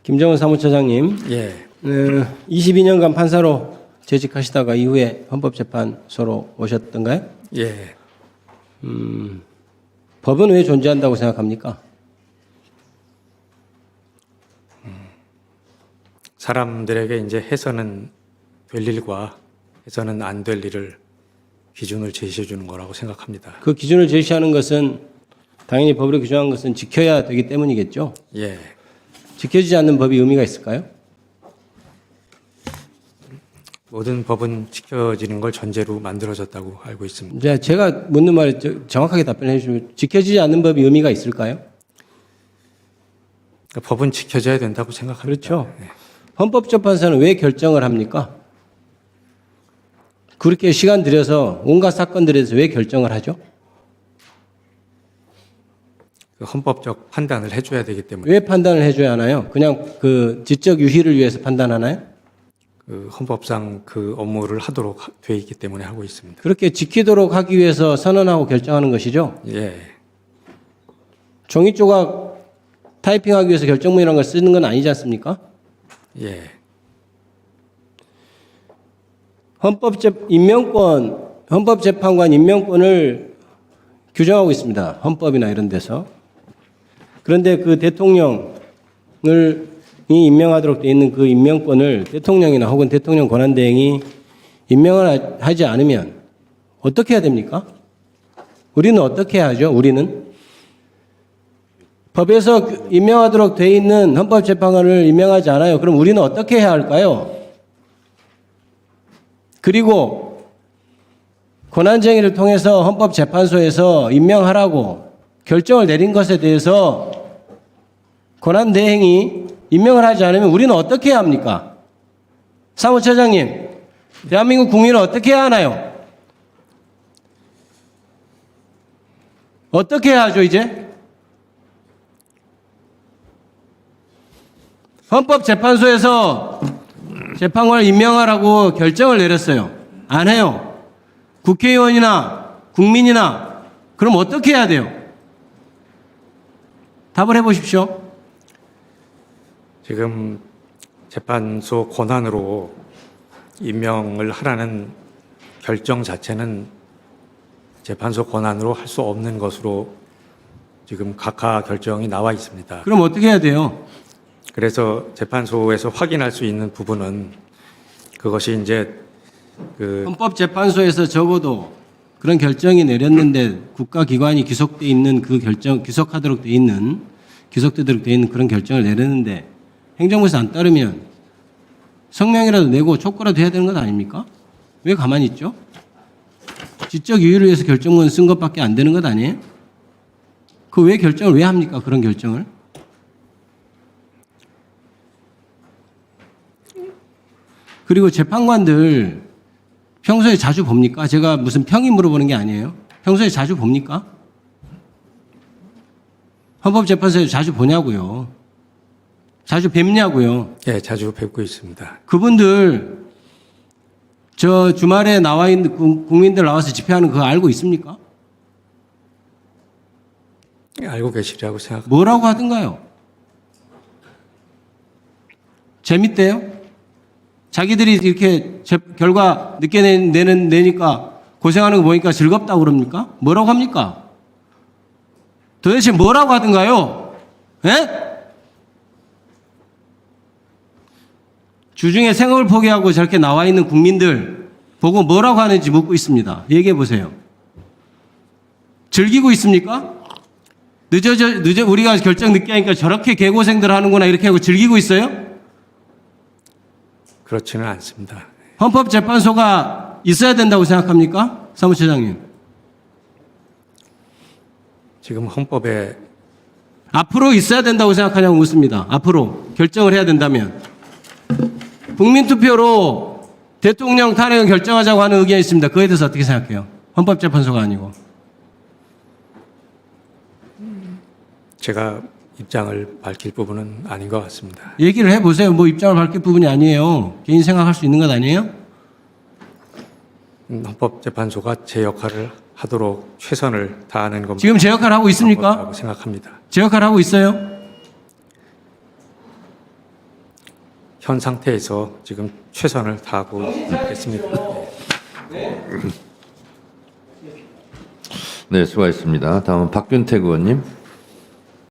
김정은 사무처장님, 예. 22년간 판사로 재직하시다가 이후에 헌법재판소로 오셨던가요? 예. 법은 왜 존재한다고 생각합니까? 사람들에게 이제 해서는 될 일과 해서는 안 될 일을 기준을 제시해 주는 거라고 생각합니다. 그 기준을 제시하는 것은 당연히 법으로 규정한 것은 지켜야 되기 때문이겠죠. 예. 지켜지지 않는 법이 의미가 있을까요? 모든 법은 지켜지는 걸 전제로 만들어졌다고 알고 있습니다. 이제 제가 묻는 말에 정확하게 답변해 주시면 지켜지지 않는 법이 의미가 있을까요? 그러니까 법은 지켜져야 된다고 생각합니다. 그렇죠. 예. 헌법재판소는 왜 결정을 합니까? 그렇게 시간 들여서 온갖 사건들에 대해서 왜 결정을 하죠? 그 헌법적 판단을 해줘야 되기 때문에 왜 판단을 해줘야 하나요? 그냥 그 지적 유희를 위해서 판단하나요? 그 헌법상 그 업무를 하도록 돼 있기 때문에 하고 있습니다. 그렇게 지키도록 하기 위해서 선언하고 결정하는 것이죠. 예. 종이 조각 타이핑하기 위해서 결정문이라는 걸 쓰는 건 아니지 않습니까? 예. 헌법재판관 임명권을 규정하고 있습니다. 헌법이나 이런 데서. 그런데 그 대통령이 임명하도록 되어 있는 그 임명권을 대통령이나 혹은 대통령 권한대행이 임명을 하지 않으면 어떻게 해야 됩니까? 우리는 어떻게 해야 하죠? 우리는 법에서 임명하도록 되어 있는 헌법재판관을 임명하지 않아요. 그럼 우리는 어떻게 해야 할까요? 그리고 권한쟁의를 통해서 헌법재판소에서 임명하라고 결정을 내린 것에 대해서 권한대행이 임명을 하지 않으면 우리는 어떻게 해야 합니까? 사무처장님, 대한민국 국민은 어떻게 해야 하나요? 어떻게 해야 하죠, 이제? 헌법재판소에서 재판관을 임명하라고 결정을 내렸어요. 안 해요. 국회의원이나 국민이나 그럼 어떻게 해야 돼요? 답을 해보십시오. 지금 재판소 권한으로 임명을 하라는 결정 자체는 재판소 권한으로 할 수 없는 것으로 지금 각하 결정이 나와 있습니다. 그럼 어떻게 해야 돼요? 그래서 재판소에서 확인할 수 있는 부분은 그것이 이제 그 헌법재판소에서 적어도 그런 결정이 내렸는데 국가기관이 귀속돼 있는 그 결정, 귀속되도록 돼 있는 그런 결정을 내렸는데 행정부에서 안 따르면 성명이라도 내고 촉구라도 해야 되는 것 아닙니까? 왜 가만히 있죠? 지적 유의를 위해서 결정문 쓴 것밖에 안 되는 것 아니에요? 그 왜 결정을 왜 합니까? 그런 결정을? 그리고 재판관들 평소에 자주 봅니까? 제가 무슨 평이 물어보는 게 아니에요. 평소에 자주 봅니까? 헌법재판소에 자주 보냐고요. 자주 뵙냐고요. 예, 자주 뵙고 있습니다. 그분들 저 주말에 나와 있는 국민들 나와서 집회하는 그거 알고 있습니까? 예, 알고 계시리라고 생각합니다. 뭐라고 하던가요? 재밌대요? 자기들이 이렇게 결과 늦게 내니까 고생하는 거 보니까 즐겁다고 그럽니까? 뭐라고 합니까? 도대체 뭐라고 하던가요? 예? 주중에 생업을 포기하고 저렇게 나와 있는 국민들 보고 뭐라고 하는지 묻고 있습니다. 얘기해 보세요. 즐기고 있습니까? 우리가 결정 늦게 하니까 저렇게 개고생들 하는구나 이렇게 하고 즐기고 있어요? 그렇지는 않습니다. 헌법재판소가 있어야 된다고 생각합니까? 사무처장님. 지금 헌법에 앞으로 있어야 된다고 생각하냐고 묻습니다. 앞으로 결정을 해야 된다면. 국민투표로 대통령 탄핵을 결정하자고 하는 의견이 있습니다. 그에 대해서 어떻게 생각해요? 헌법재판소가 아니고. 제가 입장을 밝힐 부분은 아닌 것 같습니다. 얘기를 해보세요. 뭐 입장을 밝힐 부분이 아니에요. 개인 생각할 수 있는 것 아니에요? 헌법재판소가 제 역할을 하도록 최선을 다하는 겁니다. 지금 제 역할을 하고 있습니까? 라고 생각합니다. 제 역할을 하고 있어요? 현 상태에서 지금 최선을 다하고 있습니다. 네, 수고하셨습니다. 다음은 박균택 의원님.